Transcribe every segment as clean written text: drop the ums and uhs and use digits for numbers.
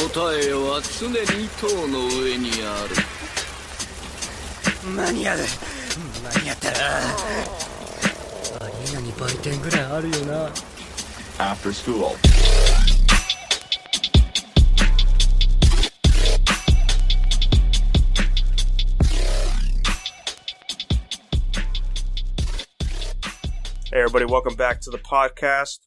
答えは常に塔の上にある。間に合ったな。アリーナに売店ぐらいあるよな。 After school. Hey everybody, welcome back to the podcast.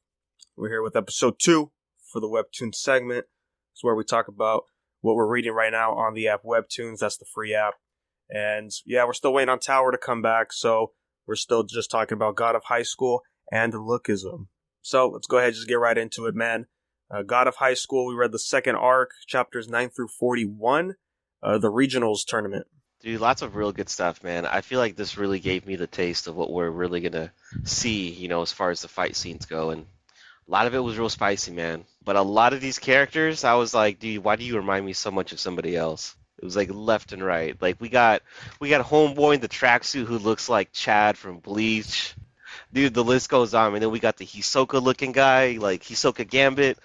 We're here with episode 2 for the WEBTOON segment. It's where we talk about what we're reading right now on the app WEBTOONs. That's the free app. And yeah, we're still waiting on Tower to come back, so we're still just talking about God of High School and Lookism. So let's go ahead and just get right into it, man. God of High School, we read the second arc, chapters 9 through 41, the regionals tournament. Dude, lots of real good stuff, man. I feel like this really gave me the taste of what we're really going to see, you know, as far as the fight scenes go. And a lot of it was real spicy, man. But a lot of these characters, I was like, dude, why do you remind me so much of somebody else? It was like left and right. Like we got homeboy in the tracksuit who looks like Chad from Bleach. Dude, the list goes on. And then we got the Hisoka looking guy, like Hisoka Gambit.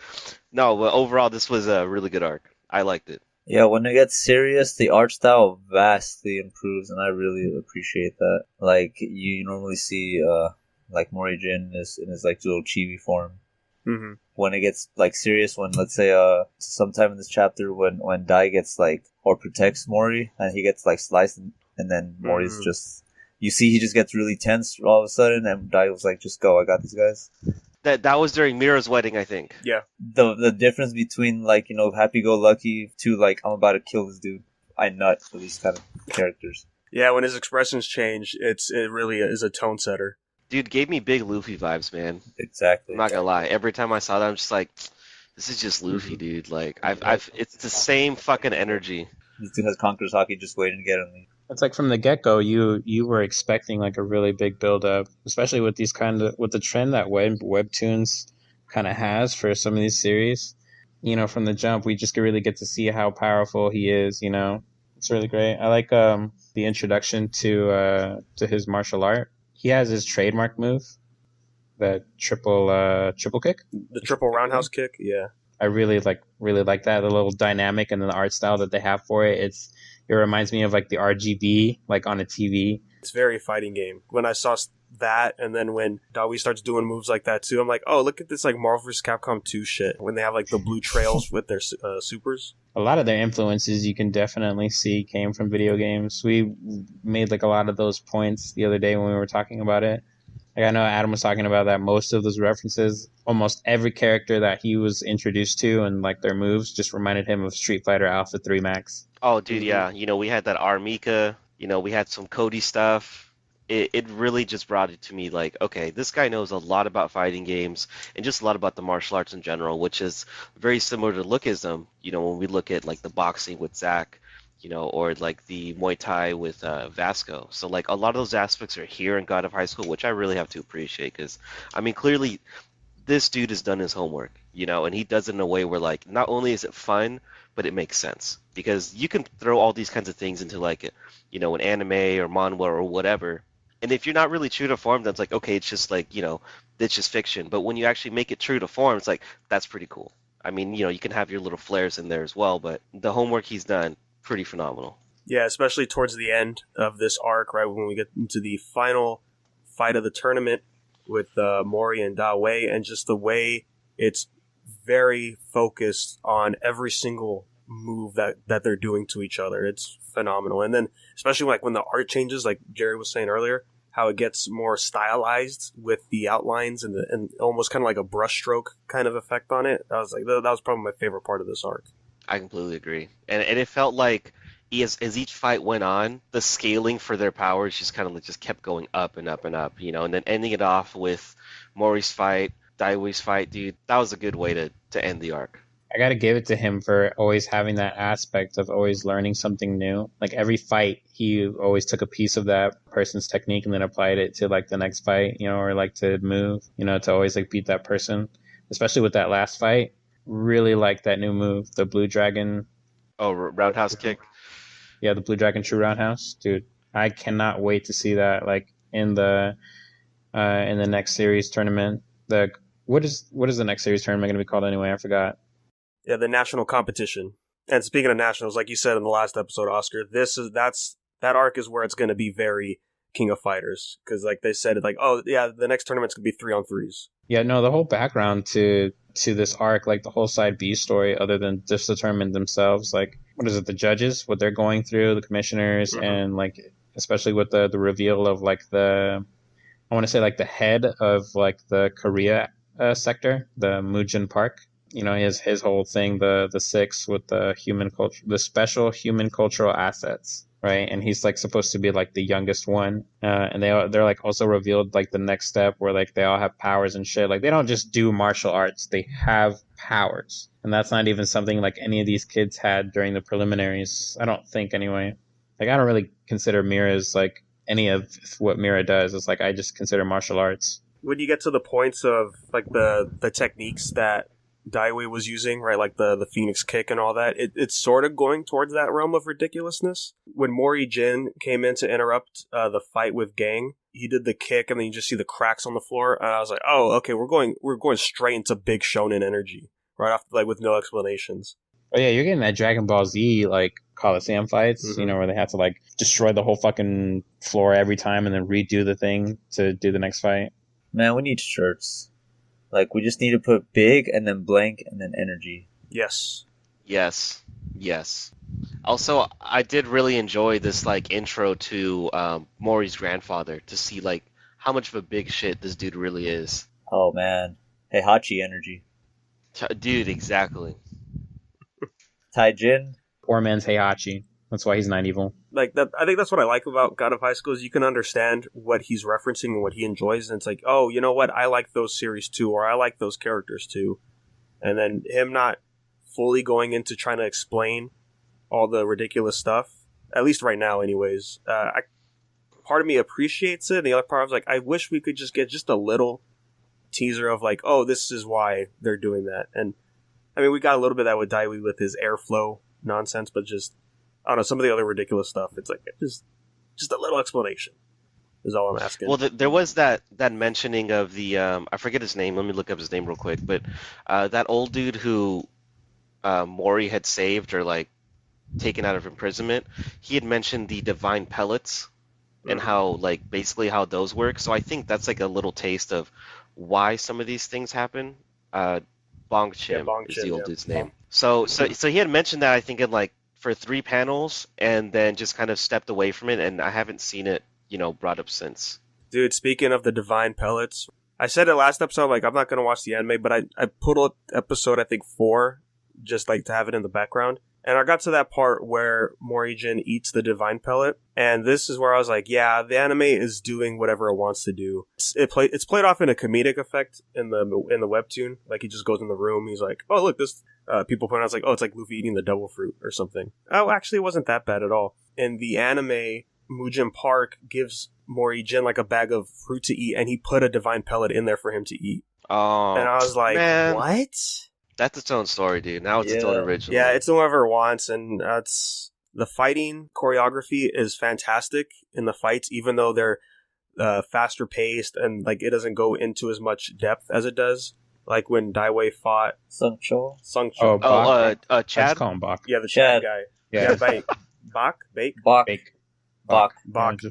No, but overall, this was a really good arc. I liked it. Yeah, when it gets serious, the art style vastly improves, and I really appreciate that. Like, you normally see, like, Morijin in his, like, little chibi form. Mm-hmm. When it gets, like, serious, when, let's say, sometime in this chapter, when Dai gets, like, or protects Mori, and he gets, like, sliced, and then Mori's just, you see he just gets really tense all of a sudden, and Dai was like, just go, I got these guys. That was during Mira's wedding, I think. Yeah. The difference between, like, you know, happy-go-lucky to, like, I'm about to kill this dude. I nut for these kind of characters. Yeah, when his expressions change, it really is a tone setter. Dude, gave me big Luffy vibes, man. Exactly. I'm not gonna lie. Every time I saw that, I'm just like, this is just Luffy, dude. Like, it's the same fucking energy. This dude has Conqueror's Haki just waiting to get him. It's like from the get-go, you were expecting like a really big build-up, especially with these with the trend that Webtoons kind of has for some of these series. You know, from the jump, we just really get to see how powerful he is. You know, it's really great. I like the introduction to his martial art. He has his trademark move, the triple kick, the triple roundhouse kick. Yeah, I really like that, the little dynamic and the art style that they have for it. It reminds me of like the RGB, like on a TV. It's very fighting game. When I saw that, and then when Dawi starts doing moves like that too, I'm like, oh, look at this like Marvel vs. Capcom 2 shit. When they have like the blue trails with their supers. A lot of their influences you can definitely see came from video games. We made like a lot of those points the other day when we were talking about it. Like I know Adam was talking about that most of those references, almost every character that he was introduced to and like their moves just reminded him of Street Fighter Alpha 3 Max. Oh, dude, yeah. You know, we had that Armika. You know, we had some Cody stuff. It really just brought it to me like, okay, this guy knows a lot about fighting games and just a lot about the martial arts in general, which is very similar to Lookism. You know, when we look at like the boxing with Zach, you know, or like the Muay Thai with Vasco. So like a lot of those aspects are here in God of High School, which I really have to appreciate because, I mean, clearly this dude has done his homework, you know, and he does it in a way where like not only is it fun, but it makes sense because you can throw all these kinds of things into like, you know, an anime or manhwa or whatever. And if you're not really true to form, then it's like, okay, it's just like, you know, it's just fiction. But when you actually make it true to form, it's like, that's pretty cool. I mean, you know, you can have your little flares in there as well, but the homework he's done, pretty phenomenal. Yeah, especially towards the end of this arc, right, when we get into the final fight of the tournament with Mori and Da Wei, and just the way it's very focused on every single move that they're doing to each other. It's phenomenal. And then especially like when the art changes, like Jerry was saying earlier, how it gets more stylized with the outlines and almost kind of like a brushstroke kind of effect on it. That was probably my favorite part of this arc. I completely agree. And it felt like as each fight went on, the scaling for their powers just kind of like just kept going up and up and up, you know, and then ending it off with Mori's fight, Daiwi's fight, dude, that was a good way to end the arc. I got to give it to him for always having that aspect of always learning something new. Like every fight, he always took a piece of that person's technique and then applied it to like the next fight, you know, or like to move, you know, to always like beat that person. Especially with that last fight, really like that new move, the Blue Dragon. Oh, roundhouse kick. Yeah, the Blue Dragon True Roundhouse, dude. I cannot wait to see that like in the next series tournament. What is the next series tournament going to be called anyway? I forgot. Yeah, the national competition. And speaking of nationals, like you said in the last episode, Oscar, that arc is where it's going to be very King of Fighters, because like they said, like, oh yeah, the next tournament's gonna be 3-on-3s. Yeah, no, the whole background to this arc, like the whole side B story, other than just the tournament themselves, like what is it, the judges, what they're going through, the commissioners, and like especially with the reveal of like I want to say like the head of like the Korea sector, the Mujin Park. You know, his whole thing, the six with the human culture, the special human cultural assets. Right, and he's like supposed to be like the youngest one, and they're like also revealed like the next step where like they all have powers and shit. Like they don't just do martial arts; they have powers, and that's not even something like any of these kids had during the preliminaries. I don't think anyway. Like I don't really consider Mira's like any of what Mira does. It's like I just consider martial arts. When you get to the points of like the techniques that Daiwei was using, right, like the Phoenix kick and all that, it's sort of going towards that realm of ridiculousness. When Mori Jin came in to interrupt the fight with Gang, he did the kick, and then you just see the cracks on the floor, and I was like, oh, okay, we're going straight into big shonen energy right off, like with no explanations. Oh yeah, you're getting that Dragon Ball Z like Coliseum fights, you know, where they have to like destroy the whole fucking floor every time and then redo the thing to do the next fight. Man, we need shirts. Like, we just need to put big and then blank and then energy. Yes. Yes. Also, I did really enjoy this like intro to Mori's grandfather to see like how much of a big shit this dude really is. Oh man, Heihachi energy. Dude, exactly. Taijin. Poor man's Heihachi. That's why he's not evil. Like that, I think that's what I like about God of High School is you can understand what he's referencing and what he enjoys, and it's like, oh, you know what, I like those series too, or I like those characters too, and then him not fully going into trying to explain all the ridiculous stuff, at least right now, anyways. Part of me appreciates it, and the other part I was like, I wish we could just get just a little teaser of like, oh, this is why they're doing that, and I mean, we got a little bit of that with Daiwi with his airflow nonsense, but just I don't know, some of the other ridiculous stuff. It's like just a little explanation is all I'm asking. Well, there was that mentioning of the I forget his name. Let me look up his name real quick. But that old dude who Mori had saved or like taken out of imprisonment, he had mentioned the divine pellets and how like basically how those work. So I think that's like a little taste of why some of these things happen. Bong Chim is the old dude's name. So he had mentioned that I think in like for 3 panels, and then just kind of stepped away from it, and I haven't seen it, brought up since. Dude, speaking of the divine pellets, I said it last episode, like, I'm not going to watch the anime, but I pulled up episode, I think, 4, just, like, to have it in the background. And I got to that part where Morijin eats the divine pellet, and this is where I was like, yeah, the anime is doing whatever it wants to do. It's played off in a comedic effect in the webtoon. Like, he just goes in the room, he's like, oh, look, this... people point out, like, oh, it's like Luffy eating the devil fruit or something. Oh, actually, it wasn't that bad at all. In the anime, Mujin Park gives Morijin, like, a bag of fruit to eat, and he put a divine pellet in there for him to eat. Oh, and I was like, man. What? That's its own story, dude. Now it's its own original. Yeah, it's whoever it wants, and that's... The fighting choreography is fantastic in the fights, even though they're faster paced, and, like, it doesn't go into as much depth as it does. Like when Daiwei fought Sungcho. Oh, Chad? Let's call him Bach. Yeah, the Chad guy. Yeah. Bach?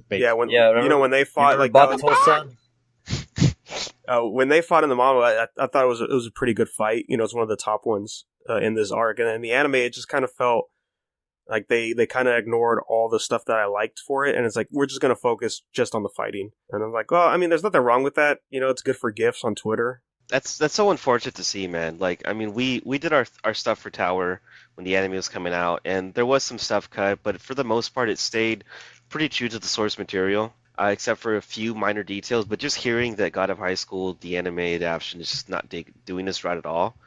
Yeah, when they fought, like, when they fought in the manga, I thought it was a pretty good fight. It's one of the top ones in this arc. And in the anime, it just kind of felt like they kind of ignored all the stuff that I liked for it. And it's like, we're just going to focus just on the fighting. And I'm like, well, I mean, there's nothing wrong with that. It's good for GIFs on Twitter. That's so unfortunate to see, man. Like, I mean, we did our stuff for Tower when the anime was coming out, and there was some stuff cut, but for the most part, it stayed pretty true to the source material, except for a few minor details. But just hearing that God of High School, the anime adaptation, is just not doing this right at all,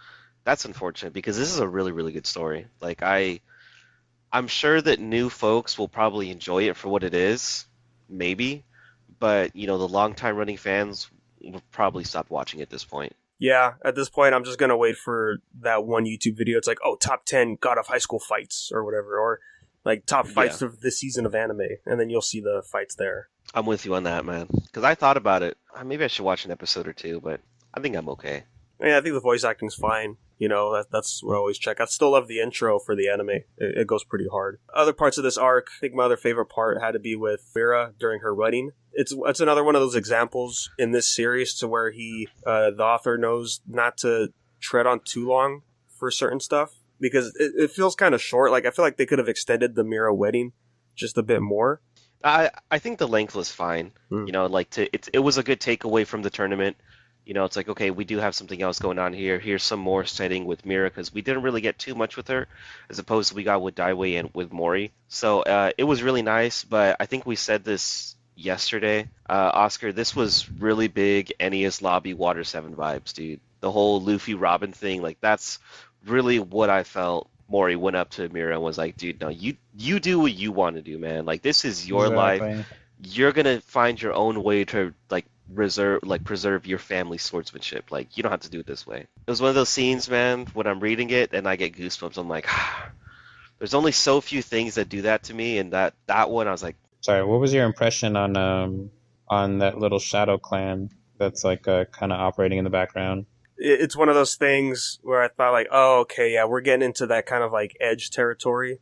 that's unfortunate, because this is a really, really good story. Like, I'm sure that new folks will probably enjoy it for what it is, maybe, but, the long-time running fans will probably stop watching at this point. Yeah, at this point, I'm just going to wait for that one YouTube video. It's like, oh, top 10 God of High School fights or whatever, or like top fights of this season of anime, and then you'll see the fights there. I'm with you on that, man, because I thought about it. Maybe I should watch an episode or two, but I think I'm okay. I mean, I think the voice acting's fine. That's what I always check. I still love the intro for the anime. It goes pretty hard. Other parts of this arc, I think my other favorite part had to be with Mira during her wedding. It's another one of those examples in this series to where the author knows not to tread on too long for certain stuff, because it feels kind of short. Like, I feel like they could have extended the Mira wedding just a bit more. I think the length was fine. It was a good takeaway from the tournament. It's like, okay, we do have something else going on here. Here's some more setting with Mira, because we didn't really get too much with her, as opposed to we got with Daiwei and with Mori. So it was really nice, but I think we said this yesterday, Oscar, this was really big NES Lobby Water 7 vibes, dude. The whole Luffy Robin thing, like, that's really what I felt. Mori went up to Mira and was like, dude, no, you do what you want to do, man. Like, this is your life. You're going to find your own way to, like, preserve your family swordsmanship. Like, you don't have to do it this way. It was one of those scenes, man, when I'm reading it and I get goosebumps. I'm like, there's only so few things that do that to me, and that one, I was like... Sorry, what was your impression on that little shadow clan that's like kind of operating in the background? It's one of those things where I thought, like, oh, okay, yeah, we're getting into that kind of like edge territory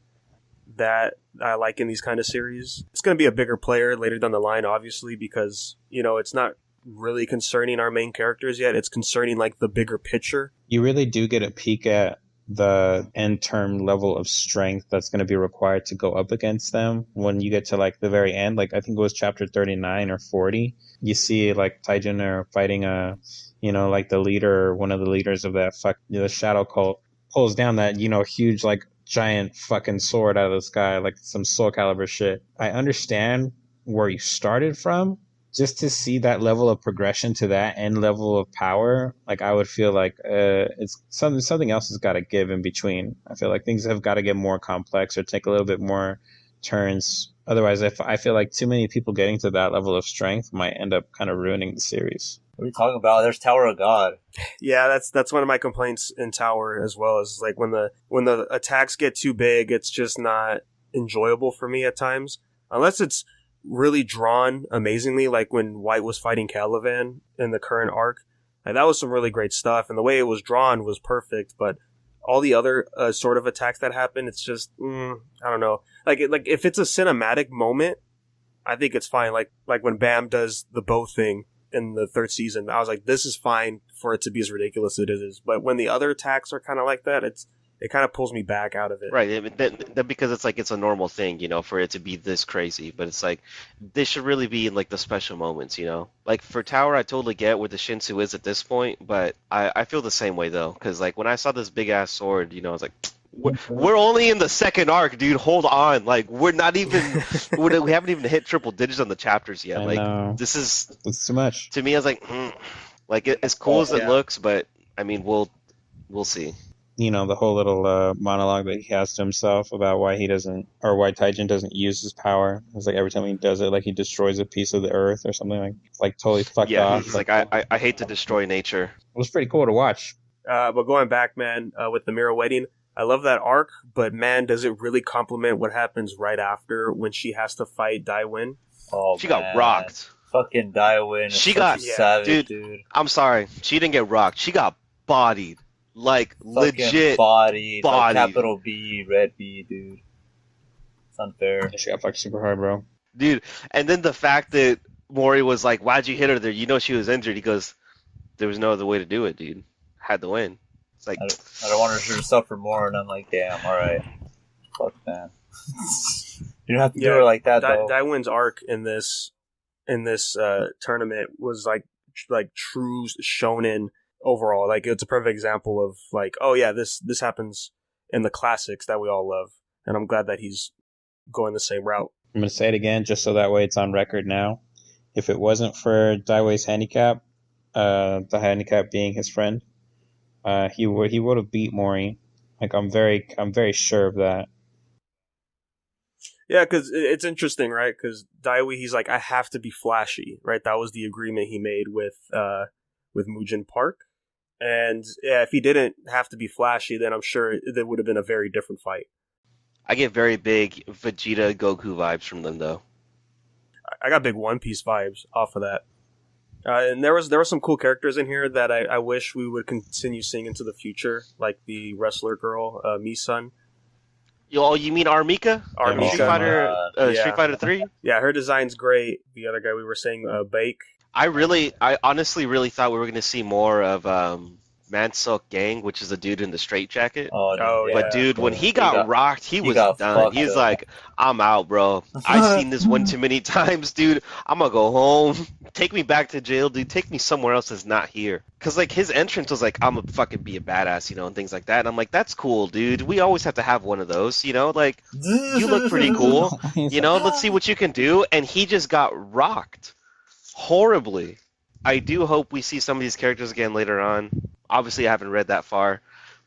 that I like in these kind of series. It's going to be a bigger player later down the line, obviously, because, it's not really concerning our main characters yet. It's concerning, like, the bigger picture. You really do get a peek at the end term level of strength that's going to be required to go up against them when you get to, like, the very end. Like, I think it was chapter 39 or 40. You see, like, Taijin are fighting like the leader, one of the leaders of that the shadow cult pulls down that, huge, like, giant fucking sword out of the sky, like some Soul Calibur shit. I understand where you started from. Just to see that level of progression to that end level of power, like, I would feel like it's something else has got to give in between. I feel like things have got to get more complex or take a little bit more turns. Otherwise, I feel like too many people getting to that level of strength might end up kind of ruining the series. What are you talking about? There's Tower of God. Yeah, that's one of my complaints in Tower as well. Is like when the attacks get too big, it's just not enjoyable for me at times. Unless it's really drawn amazingly, like when White was fighting Caliban in the current arc. Like, that was some really great stuff, and the way it was drawn was perfect. But all the other sort of attacks that happen, it's just I don't know. Like if it's a cinematic moment, I think it's fine. Like when Bam does the bow thing in the third season, I was like, this is fine for it to be as ridiculous as it is. But when the other attacks are kind of like that, it kind of pulls me back out of it. Right, because it's like it's a normal thing, for it to be this crazy. But it's like, they should really be in, like, the special moments, Like, for Tower, I totally get where the Shinsu is at this point, but I feel the same way, though. Because, like, when I saw this big-ass sword, I was like, we're only in the second arc, dude. Hold on. Like, we're not even... we haven't even hit triple digits on the chapters yet. This is... It's too much. To me, I was like, Like, as cool as it looks, but, I mean, we'll see. The whole little monologue that he has to himself about why Taijin doesn't use his power. It's like every time he does it, like, he destroys a piece of the earth or something, like totally fucked off. He's like, I hate to destroy nature. It was pretty cool to watch. But going back, man, with the Mira wedding, I love that arc, but man, does it really complement what happens right after when she has to fight Daiwin? Oh, she got rocked. Fucking Daiwin. She got savage, dude. I'm sorry, she didn't get rocked. She got bodied. Like, fucking legit bodied. Like, capital B, red B, dude. It's unfair. She got fucked super hard, bro. Dude, and then the fact that Mori was like, why'd you hit her there? She was injured. He goes, there was no other way to do it, dude. Had to win. It's like, I don't want her to suffer more, and I'm like, damn, alright. Fuck, man. You don't have to do her like that, though. Daiwin's arc in this tournament was like true shonen overall. Like, it's a perfect example of, like, oh yeah, this happens in the classics that we all love, and I'm glad that he's going the same route. I'm gonna say it again just so that way it's on record now. If it wasn't for Daiwei's handicap, the handicap being his friend, he would have beat Mori. Like, I'm very sure of that. Yeah, because it's interesting, right? Because Daiwei, he's like, I have to be flashy, right? That was the agreement he made with Mujin Park. And yeah, if he didn't have to be flashy, then I'm sure that would have been a very different fight. I get very big Vegeta Goku vibes from them, though. I got big One Piece vibes off of that. And there were some cool characters in here that I wish we would continue seeing into the future, like the wrestler girl, Misun. You mean Armika? Armika. Street Fighter 3? Yeah, her design's great. The other guy we were saying, Bake. I honestly really thought we were going to see more of Mansuk Gang, which is a dude in the straitjacket. Oh, But dude, when he got rocked, he was done. He's like, I'm out, bro. I've seen this one too many times, dude. I'm gonna go home. Take me back to jail, dude. Take me somewhere else that's not here. Cause like his entrance was like, I'm gonna fucking be a badass, and things like that. And I'm like, that's cool, dude. We always have to have one of those, like you look pretty cool. Let's see what you can do. And he just got rocked horribly. I do hope we see some of these characters again later on. Obviously, I haven't read that far,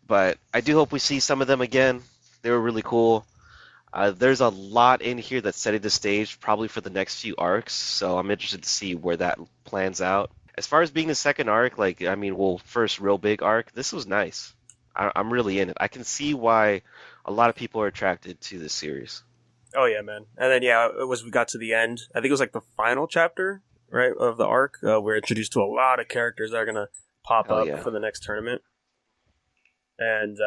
but I do hope we see some of them again. They were really cool. There's a lot in here that's setting the stage probably for the next few arcs, so I'm interested to see where that plans out. As far as being the second arc, first real big arc, this was nice. I'm really in it. I can see why a lot of people are attracted to this series. Oh, yeah, man. And then, we got to the end. I think it was like the final chapter, right, of the arc. We're introduced to a lot of characters that are going to pop up for the next tournament. And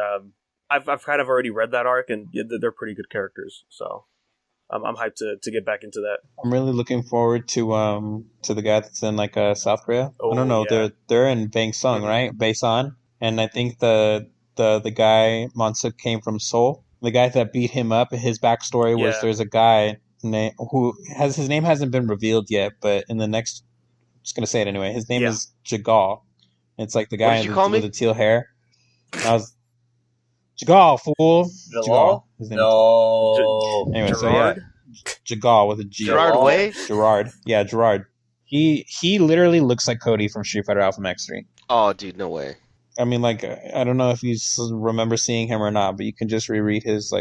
I've kind of already read that arc, and they're pretty good characters. So I'm hyped to get back into that. I'm really looking forward to the guy that's in South Korea. I don't know. Yeah. They're in Bangsung, right? Baesan, and I think the guy Mansuk came from Seoul. The guy that beat him up, his backstory was there's a guy who his name hasn't been revealed yet, but in the next, I'm just gonna say it anyway. His name is Jagal. It's like the guy with the teal hair. I was Jagal, fool. Jagal? No. Anyway, Gerard? Jagal with a G. Gerard Way? Gerard. Yeah, Gerard. He literally looks like Cody from Street Fighter Alpha Max 3. Oh, dude, no way. I mean, I don't know if you remember seeing him or not, but you can just reread his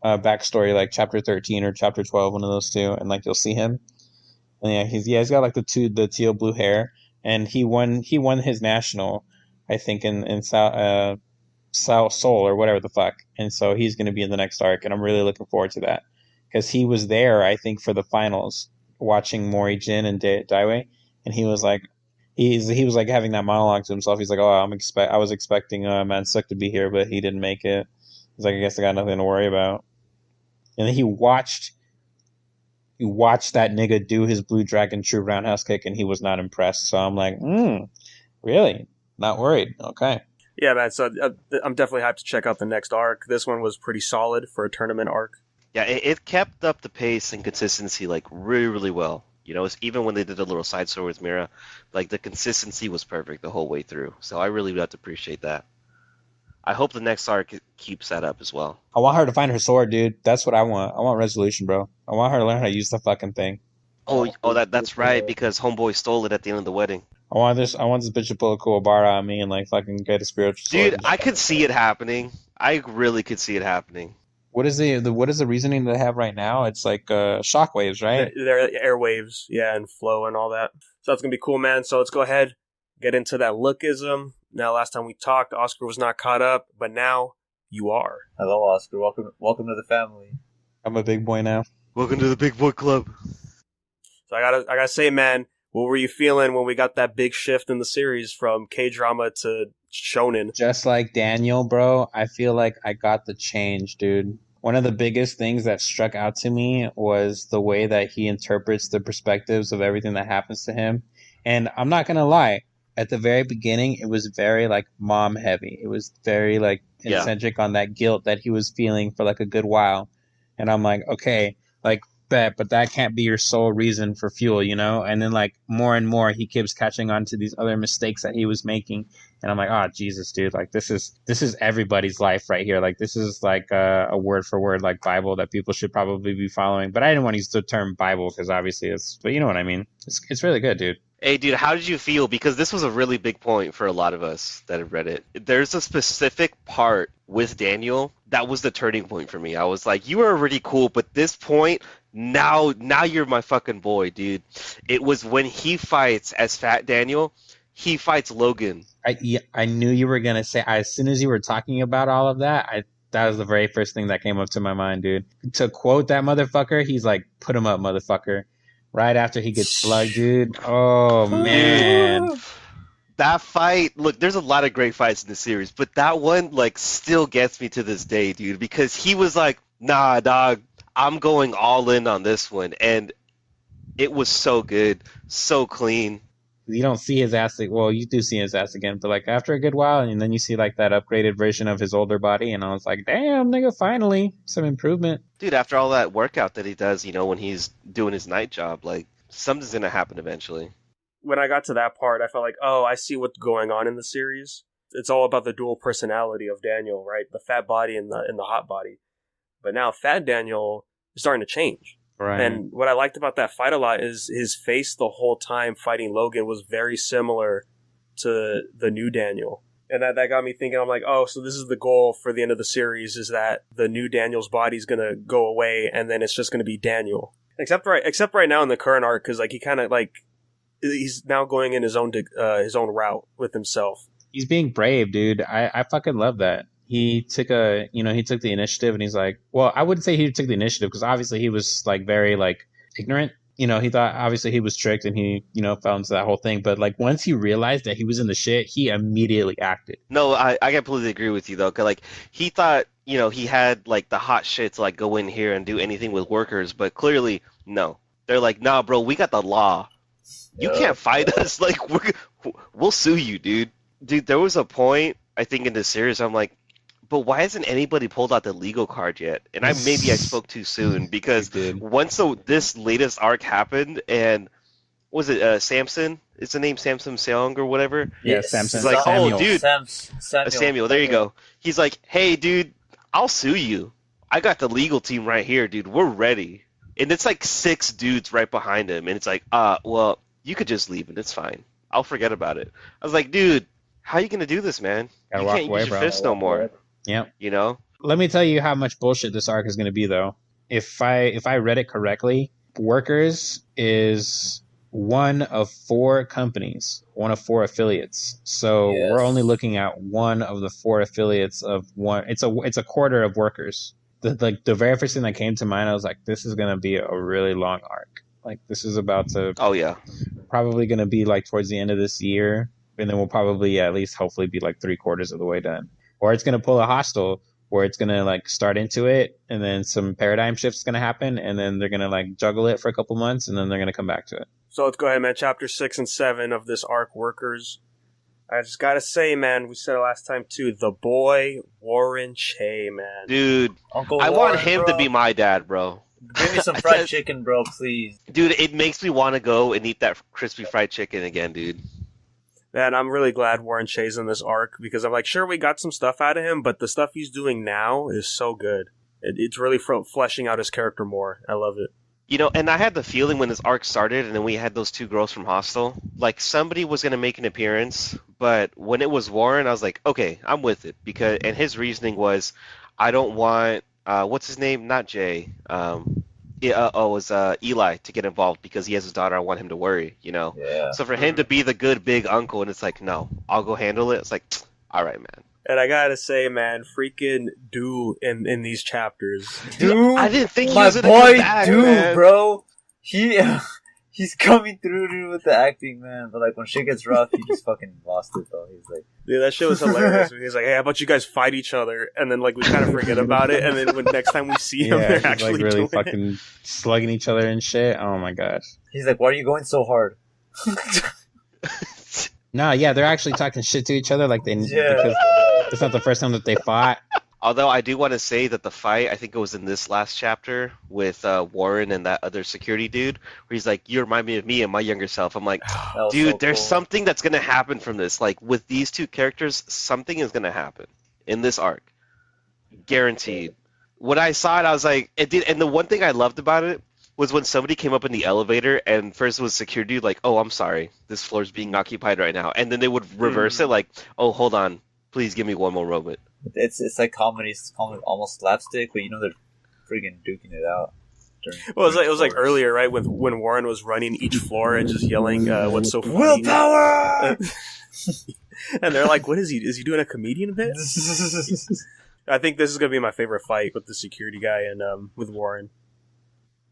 backstory, chapter 13 or chapter 12, one of those two, and you'll see him. And he's got the teal blue hair. And he won his national, I think, in South Seoul or whatever the fuck. And so he's going to be in the next arc, and I'm really looking forward to that. Because he was there, I think, for the finals, watching Mori Jin and Daiwei, and he was like, he was having that monologue to himself. He's like, I was expecting Mansuk to be here, but he didn't make it. He's like, I guess I got nothing to worry about. And then he watched that nigga do his Blue Dragon true roundhouse kick, and he was not impressed. So I'm like, really? Not worried. Okay. Yeah, man. So I'm definitely hyped to check out the next arc. This one was pretty solid for a tournament arc. Yeah, it kept up the pace and consistency really, really well. Even when they did a little side story with Mira, the consistency was perfect the whole way through. So I really would have to appreciate that. I hope the next arc keeps that up as well. I want her to find her sword, dude. That's what I want. I want resolution, bro. I want her to learn how to use the fucking thing. That's right, because homeboy stole it at the end of the wedding. I want this bitch to pull a Kuwabara on me and fucking get a spiritual sword. Dude, I could see it happening. I really could see it happening. What is the reasoning they have right now? It's shockwaves, right? They're airwaves, and flow and all that. So that's gonna be cool, man. So let's go ahead, get into that Lookism. Now, last time we talked, Oscar was not caught up, but now you are. Hello, Oscar. Welcome to the family. I'm a big boy now. Welcome to the big boy club. So I gotta say, man, what were you feeling when we got that big shift in the series from K-drama to shonen? Just like Daniel, bro, I feel like I got the change, dude. One of the biggest things that struck out to me was the way that he interprets the perspectives of everything that happens to him. And I'm not gonna lie, at the very beginning, it was very mom heavy. It was very eccentric on that guilt that he was feeling for a good while. And I'm like, okay, bet, but that can't be your sole reason for fuel, And then more and more, he keeps catching on to these other mistakes that he was making. And I'm like, oh, Jesus, dude, this is everybody's life right here. This is a word for word Bible that people should probably be following. But I didn't want to use the term Bible because obviously but you know what I mean. It's really good, dude. Hey, dude, how did you feel? Because this was a really big point for a lot of us that have read it. There's a specific part with Daniel that was the turning point for me. I was like, you were already cool, but this point, now you're my fucking boy, dude. It was when he fights as Fat Daniel, he fights Logan. I knew you were going to say, as soon as you were talking about all of that, that was the very first thing that came up to my mind, dude. To quote that motherfucker, he's like, put him up, motherfucker. right after he gets slugged, dude. Oh man. That fight, look, there's a lot of great fights in the series, but that one, like, still gets me to this day, dude, because he was like, nah, dog, I'm going all in on this one, and it was so good, so clean. You don't see his ass. Well, you do see his ass again, but like after a good while, and then you see like that upgraded version of his older body, and I was like, damn, nigga, finally some improvement. Dude, after all that workout that he does, you know, when he's doing his night job, like, something's gonna happen eventually. When I got to that part, I felt like, oh, I see what's going on in the series. It's all about the dual personality of Daniel, right? The fat body and the hot body. But now Fat Daniel is starting to change. Right. And what I liked about that fight a lot is his face the whole time fighting Logan was very similar to the new Daniel. And that got me thinking, I'm like, oh, so this is the goal for the end of the series, is that the new Daniel's body's going to go away, and then it's just going to be Daniel. Except right now in the current arc, because like he kind of like, he's now going in his own route with himself. He's being brave, dude. I fucking love that. He took the initiative, and he's like, well, I wouldn't say he took the initiative, because obviously he was like very like ignorant. You know, he thought obviously he was tricked, and he, you know, fell into that whole thing. But like once he realized that he was in the shit, he immediately acted. No, I completely agree with you though, 'cause like he thought, you know, he had like the hot shit to like go in here and do anything with workers, but clearly no. They're like, nah, bro, we got the law. You can't fight us. Like we'll sue you, dude. Dude, there was a point I think in this series I'm like, but why hasn't anybody pulled out the legal card yet? And maybe I spoke too soon, because once this latest arc happened, and was it Samson? Is the name Samson Seong or whatever? Yeah, Samson. He's like, Samuel. oh, dude, Samuel. There you go. He's like, hey, dude, I'll sue you. I got the legal team right here, dude. We're ready. And it's like 6 dudes right behind him, and it's like, well, you could just leave and it's fine. I'll forget about it. I was like, dude, how are you gonna do this, man? Gotta you walk can't away, use your bro. fist no more. Yep. You know? Let me tell you how much bullshit this arc is going to be, though. If I read it correctly, Workers is one of 4 companies, one of 4 affiliates. So we're only looking at one of the 4 affiliates of one. It's a quarter of Workers. The very first thing that came to mind, I was like, this is going to be a really long arc. Like, this is about to... Oh, yeah. Probably going to be, like, towards the end of this year. And then we'll probably, at least, hopefully, be, like, 3/4 of the way done. Or it's going to pull a Hostile, where it's going to, like, start into it, and then some paradigm shift's going to happen, and then they're going to, like, juggle it for a couple months, and then they're going to come back to it. So let's go ahead, man. Chapter 6 and 7 of this arc, Workers. I just got to say, man, we said it last time, too, the boy, Warren Che, man. Dude, Uncle I Warren, want him bro. to be my dad, bro. Give me some fried chicken, bro, please. Dude, it makes me want to go and eat that crispy fried chicken again, dude. Man, I'm really glad Warren Che's in this arc, because I'm like, sure, we got some stuff out of him, but the stuff he's doing now is so good. It's really fleshing out his character more. I love it. You know, and I had the feeling when this arc started, and then we had those 2 girls from Hostel, like somebody was going to make an appearance, but when it was Warren, I was like, okay, I'm with it, and his reasoning was, I don't want, what's his name? Not Jay. It was Eli to get involved because he has his daughter. I want him to worry, you know? Yeah. So for him to be the good big uncle, and it's like, no, I'll go handle it. It's like, all right, man. And I gotta say, man, freaking Do in these chapters. Dude, I didn't think he my was gonna come boy, back, dude, man. bro. He's coming through, dude, with the acting, man. But like when shit gets rough, he just fucking lost it, though. He's like, Dude, that shit was hilarious. He's like, hey, how about you guys fight each other? And then like we kind of forget about it. And then when next time we see him, they're he's actually like really doing fucking it. slugging each other and shit. Oh my gosh. he's like, why are you going so hard? No, yeah, they're actually talking shit to each other, like because it's not the first time that they fought. Although I do want to say that the fight, I think it was in this last chapter with Warren and that other security dude, where he's like, you remind me of me and my younger self. I'm like, dude, there's something that's going to happen from this. Like, with these 2 characters, something is going to happen in this arc. Guaranteed. When I saw it, I was like, it did. And the one thing I loved about it was when somebody came up in the elevator and first it was security, like, oh, I'm sorry, this floor's being occupied right now. And then they would reverse it, like, oh, hold on, please give me one more moment. It's like comedy. It's almost slapstick, but you know they're friggin' duking it out. Well, it was like earlier, right? When Warren was running each floor and just yelling, "What's so funny?" Willpower! And they're like, "What is he? Is he doing a comedian bit?" I think this is gonna be my favorite fight with the security guy and with Warren,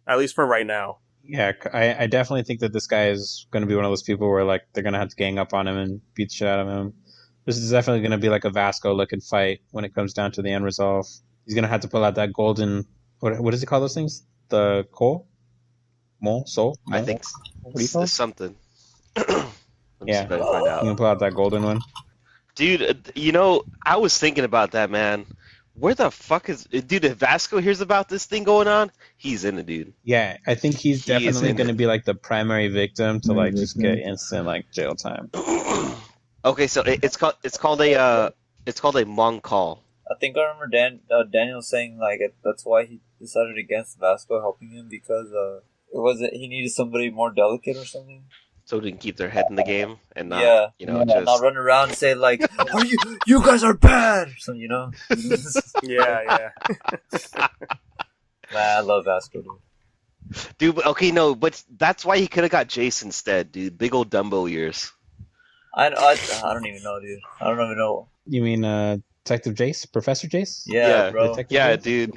at least for right now. Yeah, I definitely think that this guy is going to be one of those people where like they're going to have to gang up on him and beat the shit out of him. This is definitely going to be like a Vasco looking fight when it comes down to the end result. He's going to have to pull out that golden, what does he call those things? The coal? Mole? Soul? I think What do you call it? it's something. Let me Yeah. see if I can find out. You can pull out that golden one. Dude, I was thinking about that, man. Where the fuck is... Dude, if Vasco hears about this thing going on, he's in it, dude. Yeah, I think he's He is definitely in going to it. be like the primary victim to like just get instant like jail time. Okay, so it's called a Mong call. I think I remember Daniel saying like that's why he decided against Vasco helping him because he needed somebody more delicate or something. So they can keep their head in the game and not, not run around and say like, "Are you guys are bad," so Yeah. Man, I love Vasco, dude. Dude, but that's why he could have got Jace instead, dude. Big old Dumbo ears. I don't even know, dude. I don't even know. You mean Detective Jace? Professor Jace? Yeah, bro. Detective Yeah, Jace? dude.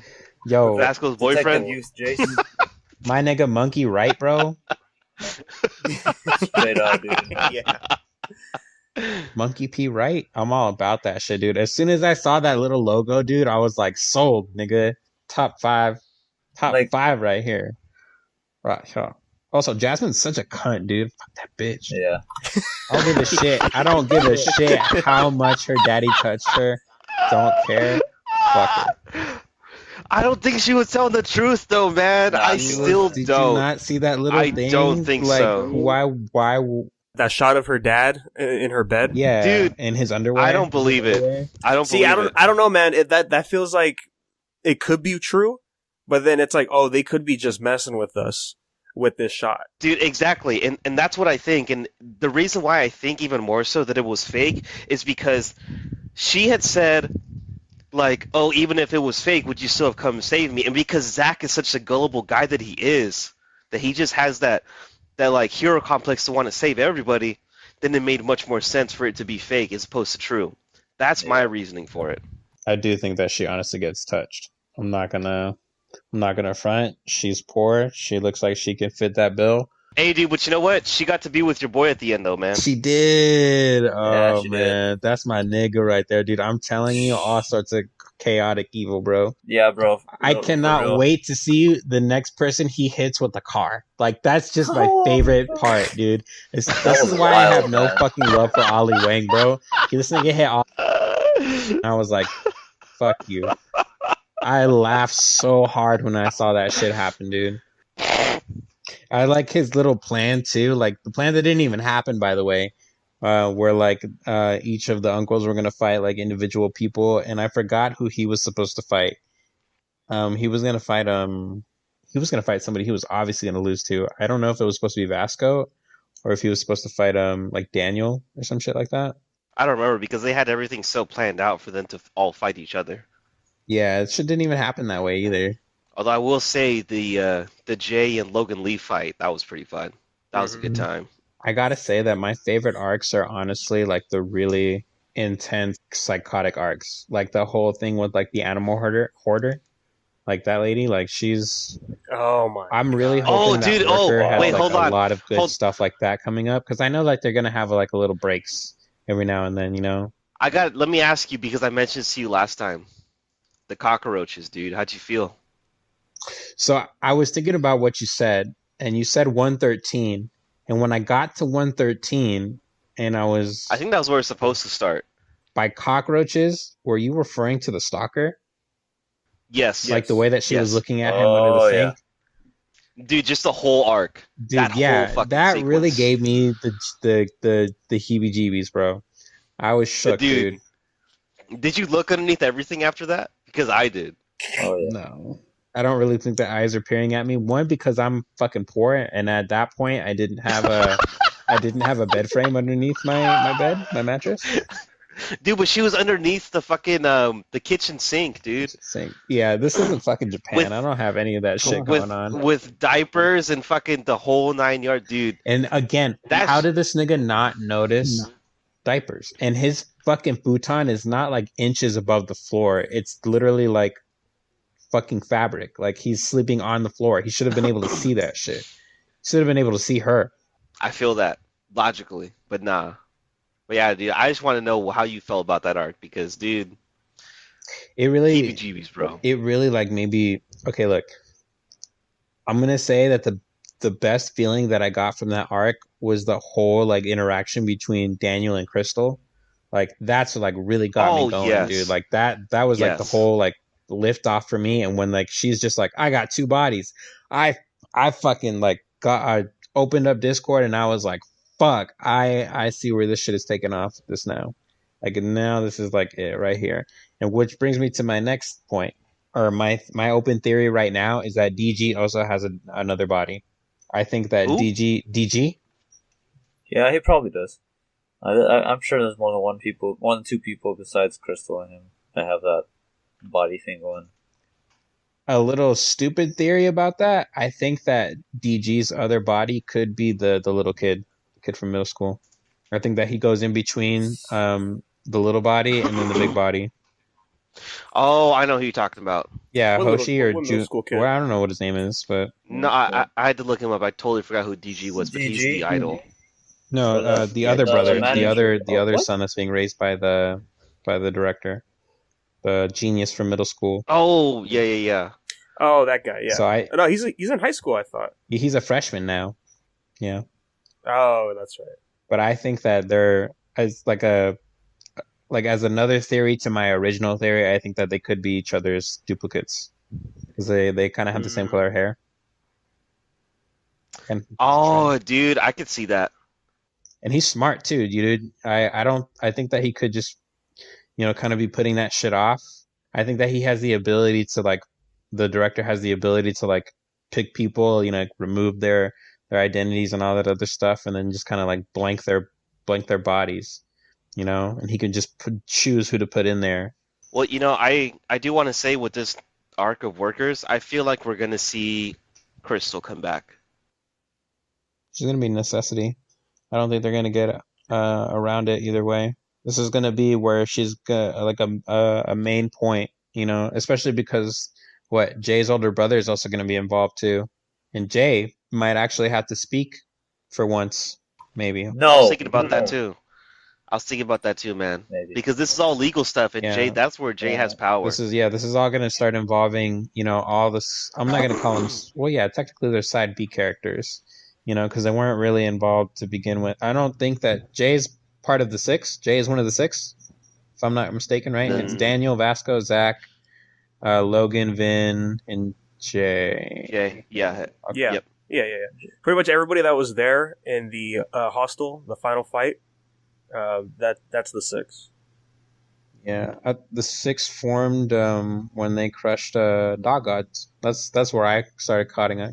Yo, Vasco's boyfriend. Detective Jason. my nigga Monkey Right, bro? Straight up, dude. Yeah. Monkey P. Right? I'm all about that shit, dude. As soon as I saw that little logo, dude, I was like, sold, nigga. Top five right here. Right, sure. Also, Jasmine's such a cunt, dude. Fuck that bitch. Yeah. I don't give a shit. I don't give a shit how much her daddy touched her. Don't care. Fuck her. I don't think she was telling the truth, though, man. I still Did don't. you not see that little I thing? don't think like, so. Why? That shot of her dad in her bed. Yeah, Dude, in his underwear. I don't believe it. I don't See, believe it. I don't know, man. That feels like it could be true, but then it's like, oh, they could be just messing with us with this shot. Dude, exactly. And that's what I think. And the reason why I think even more so that it was fake is because she had said, like, oh, even if it was fake, would you still have come and saved me? And because Zach is such a gullible guy that he is, that he just has that like hero complex to want to save everybody, then it made much more sense for it to be fake as opposed to true. That's my reasoning for it. I do think that she honestly gets touched. I'm not gonna front. She's poor. She looks like she can fit that bill. Hey, dude, but you know what? She got to be with your boy at the end, though, man. She did. Oh, she man. That's my nigga right there, dude. I'm telling you, all sorts of chaotic evil, bro. Yeah, bro. I cannot wait to see the next person he hits with the car. Like, that's just my favorite part, dude. This is why I have no fucking love for Ollie Wang, bro. This nigga hit Ollie. I was like, fuck you. I laughed so hard when I saw that shit happen, dude. I like his little plan too, like the plan that didn't even happen, by the way, where like each of the uncles were gonna fight like individual people, and I forgot who he was supposed to fight. He was gonna fight somebody he was obviously gonna lose to. I don't know if it was supposed to be Vasco or if he was supposed to fight like Daniel or some shit like that. I don't remember because they had everything so planned out for them to all fight each other. Yeah, it shit didn't even happen that way either. Although I will say the Jay and Logan Lee fight, that was pretty fun. That was a good time. I gotta say that my favorite arcs are honestly like the really intense psychotic arcs. Like the whole thing with like the animal hoarder. Like that lady, like she's. Oh my! I'm really hoping that dude, Worker has wait, like hold a on. lot of good stuff like that coming up because I know like they're gonna have like a little breaks every now and then, you know. Let me ask you because I mentioned to you last time. The cockroaches, dude. How'd you feel? So I was thinking about what you said, and you said 113, and when I got to 113, and I think that was where it's supposed to start. By cockroaches, were you referring to the stalker? Yes. Like the way that she was looking at him under the sink? Dude, just the whole arc. Dude, that whole fucking that sequence. really gave me the heebie-jeebies, bro. I was shook, dude. Did you look underneath everything after that? Because I did. Oh yeah. No. I don't really think the eyes are peering at me. One, because I'm fucking poor, and at that point, I didn't have a bed frame underneath my bed, my mattress. Dude, but she was underneath the fucking the kitchen sink, dude. Yeah, this isn't fucking Japan. I don't have any of that shit going on. With diapers and fucking the whole 9 yard, dude. And again, how did this nigga not notice diapers? And his fucking futon is not like inches above the floor. It's literally like fucking fabric. Like he's sleeping on the floor. He should have been able to see that shit. Should have been able to see her. I feel that logically, but nah. But yeah, dude, I just want to know how you felt about that arc because, dude, It really, heebie-jeebies, bro. it really like maybe. Okay, look, I'm gonna say that the best feeling that I got from that arc was the whole like interaction between Daniel and Crystal. Like that's what like really got me Oh, going, yes. dude. Like that was like the Yes. whole like lift off for me. And when like she's just like, I got two bodies. I fucking like I opened up Discord and I was like, fuck, I see where this shit is taking off this now. Like now this is like it right here. And which brings me to my next point. Or my open theory right now is that DG also has another body. I think that Who? DG. Yeah, he probably does. I'm sure there's more than two people besides Crystal and him that have that body thing going. A little stupid theory about that. I think that DG's other body could be the little kid from middle school. I think that he goes in between the little body and then the big body. Oh, I know who you're talking about. Yeah, What Hoshi little- or what middle June. school kid? Well, I don't know what his name is, but No, I had to look him up. I totally forgot who DG was, but he's DG? the idol. no, So the other brother, the manager. other What? son that's being raised by the director, the genius from middle school. Oh, yeah. Oh, that guy. Yeah. So No, he's in high school. I thought. he's a freshman now. Yeah. Oh, that's right. But I think that they're as as another theory to my original theory. I think that they could be each other's duplicates because they kind of have the same color hair. And Oh, dude, I could see that. and he's smart too, dude. I think that he could just kind of be putting that shit off. I think that he has the ability to like the director has the ability to like pick people, remove their identities and all that other stuff, and then just kind of like blank their bodies, and he can just choose who to put in there. Well, I do want to say with this arc of Workers, I feel like we're going to see Crystal come back. She's gonna be a necessity. I don't think they're gonna get around it either way. This is gonna be where she's like a main point, especially because Jay's older brother is also gonna be involved too, and Jay might actually have to speak for once, maybe. No, I was thinking about that too. I was thinking about that too, man. Maybe. Because this is all legal stuff, and Yeah. Jay, that's where Jay has power. This is all gonna start involving, all this. I'm not gonna call them. Well, yeah, technically they're side B characters, because they weren't really involved to begin with. I don't think that Jay's part of the six. Jay is one of the six, if I'm not mistaken, right? It's Daniel, Vasco, Zach, Logan, Vin, and Jay. Yeah. Yeah. Yep. Yeah. Pretty much everybody that was there in the hostel, the final fight. That's the six. Yeah, the six formed when they crushed Dog Gods. That's where I started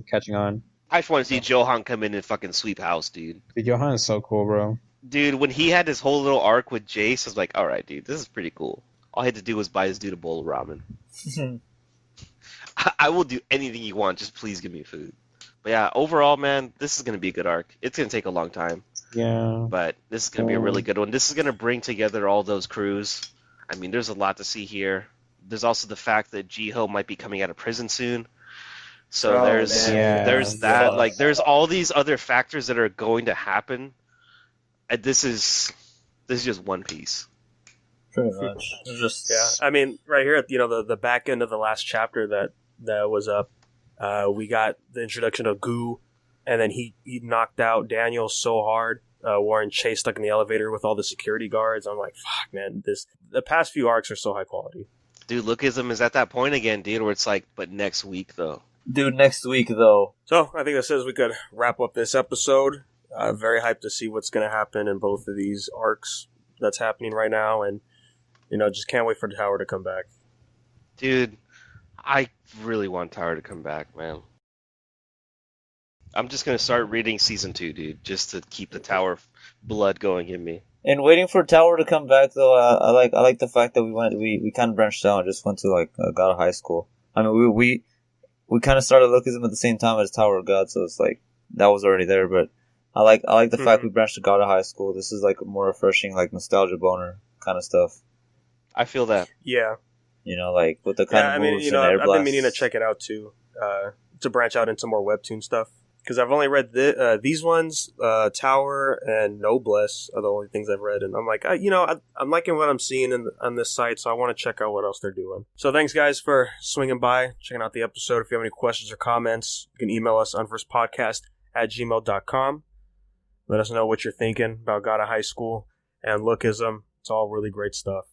catching on. I just want to see Johan come in and fucking sweep house, dude. Dude, Johan is so cool, bro. Dude, when he had this whole little arc with Jace, I was like, all right, dude, this is pretty cool. All I had to do was buy this dude a bowl of ramen. I will do anything you want, just please give me food. But yeah, overall, man, this is going to be a good arc. It's going to take a long time, Yeah. but this is going to be a really good one. This is going to bring together all those crews. I mean, there's a lot to see here. There's also the fact that Jiho might be coming out of prison soon. So there's that. Like, there's all these other factors that are going to happen. And this is just One Piece. Pretty much. It's just Yeah, I mean, right here at the back end of the last chapter that was up, we got the introduction of Goo, and then he knocked out Daniel so hard. Warren Chase stuck in the elevator with all the security guards. I'm like, fuck, man, the past few arcs are so high quality. Dude, Lookism is at that point again, dude, where it's like, but next week, though. Dude, next week though. So I think that says we could wrap up this episode. Very hyped to see what's going to happen in both of these arcs that's happening right now, and just can't wait for Tower to come back. Dude, I really want Tower to come baback, man. I'm just going to start reading Season 2, dude, just to keep the Tower blood going in me. And waiting for Tower to come back though, I like the fact that we kind of branched out and just went to like God of High School. I mean, we kind of started Lookism at the same time as Tower of God, so it's like that was already there. But I like the fact we branched to God of High School. This is like a more refreshing, like nostalgia boner kind of stuff. I feel that. Yeah. Like with the kind of moves and air I've been meaning to check it out too, to branch out into more webtoon stuff. because I've only read these ones, Tower and Noblesse are the only things I've read, and I'm like, I'm liking what I'm seeing on this site, so I want to check out what else they're doing. So thanks, guys, for swinging by, checking out the episode. If you have any questions or comments, you can email us unversedpodcast@gmail.com. Let us know what you're thinking about God of High School and Lookism. It's all really great stuff.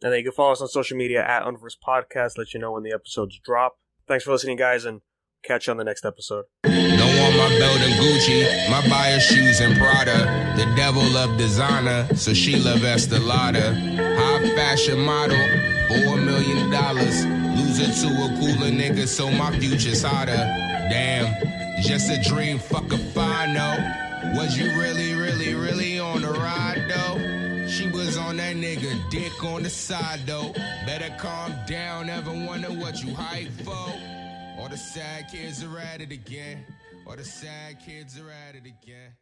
And then you can follow us on social media at unversedpodcast, let you know when the episodes drop. Thanks for listening, guys, and catch you on the next episode. Don't want my belt and Gucci, my buyer shoes and Prada. The devil love designer, so she love Estee Lauder. High fashion model, $4 million. Lose it to a cooler nigga, so my future's hotter. Damn, just a dream, fuck a fino. Was you really, really, really on the ride though? She was on that nigga dick on the side though. Better calm down, ever wonder what you hype for? All the sad kids are at it again. All the sad kids are at it again.